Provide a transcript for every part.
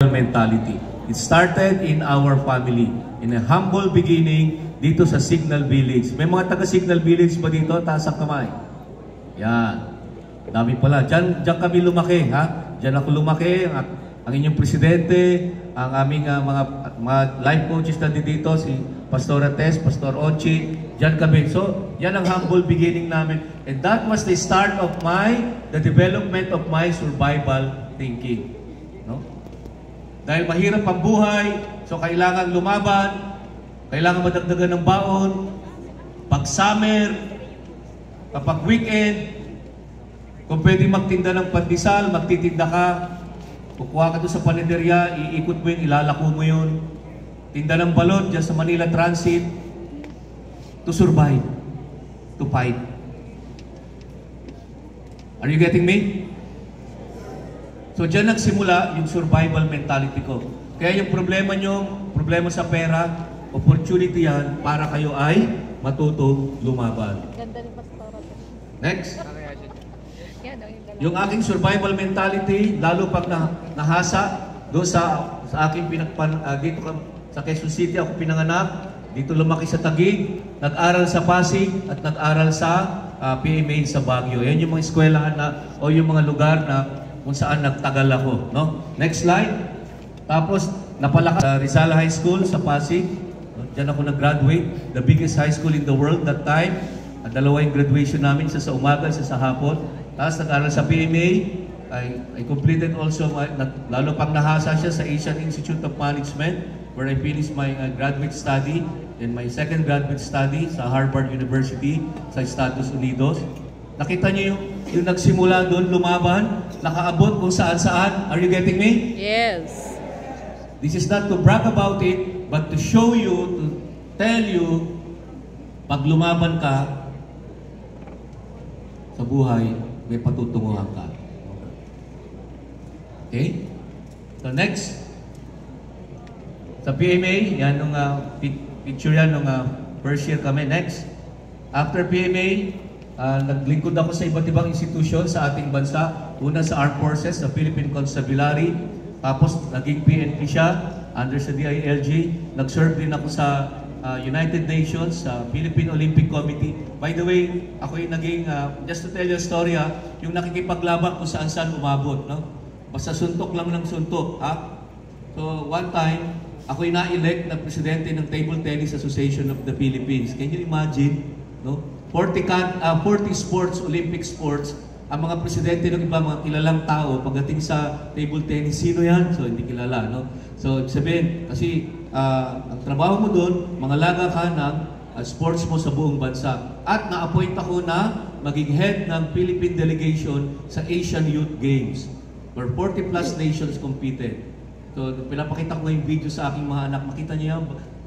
mentality. It started in our family, in a humble beginning dito sa Signal Village. May mga taga Signal Village ba dito? Taas ang kamay. Yan. Dami pala. Diyan kami lumaki, ha? Diyan ako lumaki. Ang inyong presidente, ang aming mga life coaches na dito, si Pastor Tess, Pastor Ochi, diyan kami. So, yan ang humble beginning namin. And that was the start of the development of my survival thinking. No? Dahil mahirap ang buhay, so kailangan lumaban, kailangan madagdagan ng baon. Pag summer, kapag weekend, kung pwede magtinda ng pandesal, magtitinda ka. Kukuha ka doon sa panaderya, iikot mo yun, ilalako mo yun. Tinda ng balot dyan sa Manila Transit to survive, to fight. Are you getting me? So dyan nagsimula yung survival mentality ko. Kaya yung problema nyo, problema sa pera, opportunity yan para kayo ay matutong lumaban. Ganda ni Pastor. Next. Yung aking survival mentality, lalo pag nahasa, doon sa aking dito sa Quezon City ako pinanganak, dito lumaki sa Taguig, nag-aral sa Pasig at nag-aral sa PMA sa Baguio. Yan yung mga eskwelahan o yung mga lugar na kung saan nagtagal ako. No? Next slide. Tapos, napalaki sa Rizal High School sa Pasig. Diyan ako nag-graduate. The biggest high school in the world that time. Dalawa yung graduation namin, isa sa umaga, isa sa hapon. Tapos nag-aral sa PMA. I completed also, lalo pang nahasa siya sa Asian Institute of Management, where I finished my graduate study and my second graduate study sa Harvard University sa Estados Unidos. Nakita niyo yung nagsimula doon, lumaban, nakaabot kung saan-saan. Are you getting me? Yes. This is not to brag about it, but to show you, to tell you, pag lumaban ka sa buhay, may patutunguhan ka. Okay? So next, sa PMA, yan nung picture yan nung first year kami. Next, after PMA, naglingkod ako sa iba't ibang institusyon sa ating bansa. Una sa Armed Forces, sa Philippine Constabulary. Tapos naging PNP siya, under sa DILG. Nag-serve din ako sa United Nations, sa Philippine Olympic Committee. By the way, ako yung naging, just to tell you a story, yung nakikipaglaban kung saan-saan umabot. No? Basta suntok lang ng suntok. So one time, ako yung na-elect na presidente ng Table Tennis Association of the Philippines. Can you imagine? No? 40 sports, Olympic sports, ang mga presidente ng iba, mga kilalang tao, pagdating sa table tennis, sino yan? So, hindi kilala, no? So, sabihin, kasi ang trabaho mo doon, mangalaga ka ng sports mo sa buong bansa. At na-appoint ako na maging head ng Philippine delegation sa Asian Youth Games, where 40 plus nations competed. So, pinapakita ko yung video sa aking mga anak. Makita niyo yan,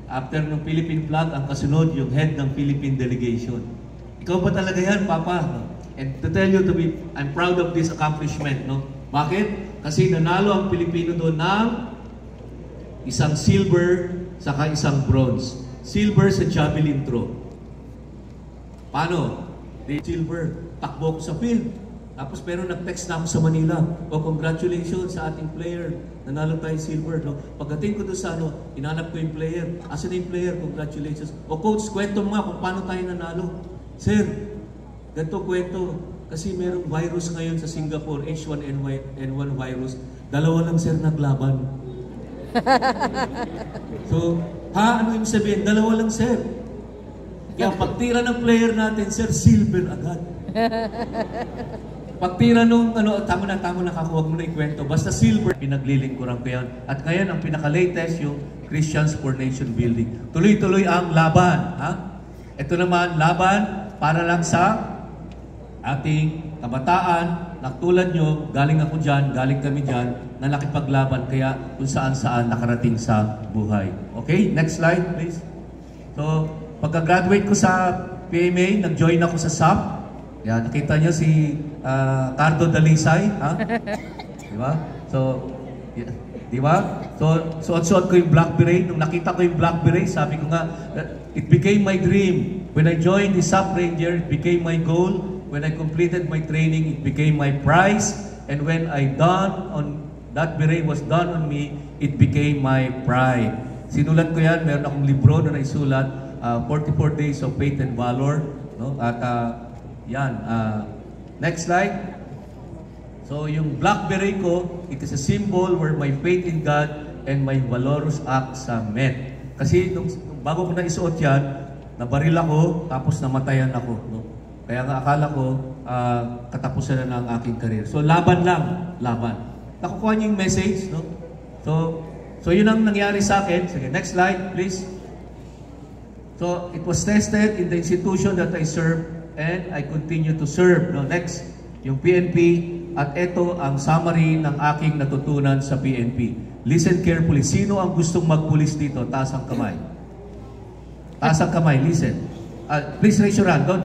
after ng Philippine flag, ang kasunod, yung head ng Philippine delegation. Ikaw ba talaga yan, Papa? And to tell you, I'm proud of this accomplishment. No? Bakit? Kasi nanalo ang Pilipino doon ng isang silver saka isang bronze. Silver sa javelin throw. Paano? Silver. Takbo ko sa field. Tapos pero nag-text na ako sa Manila. Congratulations sa ating player. Nanalo tayo silver. No? Pagdating ko doon sa inanap ko yung player. Asan na yung player? Congratulations. Coach, kwento mo nga kung paano tayo nanalo. Sir, ganito kwento. Kasi merong virus ngayon sa Singapore, H1N1 virus. Dalawa lang, sir, naglaban. So, ano yung sabihin? Dalawa lang, sir. Kaya pagtira ng player natin, sir, silver agad. Pagtira nung, tama na, huwag mo na ikwento. Basta silver, pinaglilingkuran ko yan. At ngayon, ang pinaka-latest, yung Christians for Nation Building. Tuloy-tuloy ang laban. Ito naman, laban para lang sa ating kabataan. Tulad nyo, galing ako dyan, galing kami dyan, na nakipaglaban, kaya kung saan-saan nakarating sa buhay. Okay, next slide, please. So, pagka-graduate ko sa PMA, nag-join ako sa SAP. Yan, nakita nyo si Cardo Dalisay, di ba? So, di ba? So, suot-suot ko yung black beret. Nung nakita ko yung black beret, sabi ko nga, it became my dream. When I joined the SAP Ranger, it became my goal. When I completed my training, it became my prize. And when I done on that beret was done on me, it became my pride. Sinulat ko yan, meron akong libro na naisulat, 44 Days of Faith and Valor. No? At yan, next slide. So yung black beret ko, it is a symbol where my faith in God and my valorous acts are met. Kasi bago ko na isuot yan, nabaril ako, tapos namatayan ako. No? Kaya nga akala ko, katapusan na ng aking career. So laban lang, laban. Nakukuha niyo yung message, no? So yun ang nangyari sa akin. Sige, next slide, please. So it was tested in the institution that I serve and I continue to serve. No, next, yung PNP. At ito ang summary ng aking natutunan sa PNP. Listen carefully. Sino ang gustong magpulis dito? Taas ang kamay. Taas ang kamay, listen. Please raise your hand. Don't